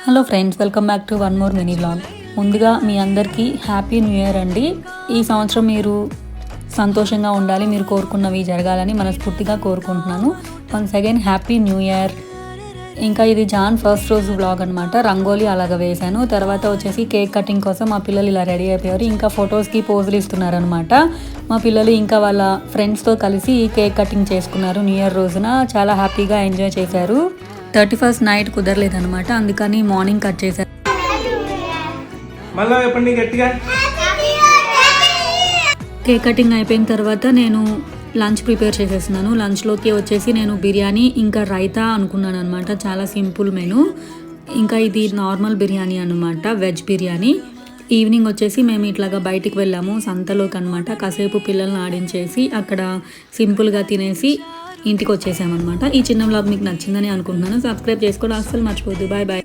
Hello friends, welcome back to one more mini vlog. ముందుగా మీ అందరికీ happy new year అండి. ఈ సంవత్సరం మీరు సంతోషంగా ఉండాలి, మీరు కోరుకున్నవి జరగాలని మనస్ఫూర్తిగా కోరుకుంటున్నాను. Once again happy new year. ఇంకా ఇది జాన్ ఫస్ట్ రోజు వ్లాగ్ అనమాట. రంగోలీ అలాగ వేశాను. తర్వాత వచ్చేసి కేక్ కటింగ్ కోసం మా పిల్లలు ఇలా రెడీ అయిపోయారు. ఇంకా ఫొటోస్కి పోజులు ఇస్తున్నారనమాట. మా పిల్లలు ఇంకా వాళ్ళ ఫ్రెండ్స్తో కలిసి కేక్ కటింగ్ చేసుకున్నారు. న్యూ ఇయర్ రోజున చాలా హ్యాపీగా ఎంజాయ్ చేశారు. 31st నైట్ కుదరలేదనమాట, అందుకని మార్నింగ్ కట్ చేశారు. కేక్ కటింగ్ అయిపోయిన తర్వాత నేను లంచ్ ప్రిపేర్ చేసేస్తున్నాను. లంచ్లోకి వచ్చేసి నేను బిర్యానీ ఇంకా రైతా అనుకున్నాను అనమాట. చాలా సింపుల్ మెను. ఇంకా ఇది నార్మల్ బిర్యానీ అనమాట, వెజ్ బిర్యానీ. ఈవినింగ్ వచ్చేసి మేము ఇట్లాగా బయటికి వెళ్ళాము సంతలోకి అనమాట. కాసేపు పిల్లల్ని ఆడించేసి అక్కడ సింపుల్గా తినేసి ఇంటికి వచ్చేసామన్నమాట. ఈ చిన్న వ్లాగ్ మీకు నచ్చిందని అనుకుంటున్నాను. సబ్స్క్రైబ్ చేసుకోవడం అస్సలు మర్చిపోద్దు. Bye bye.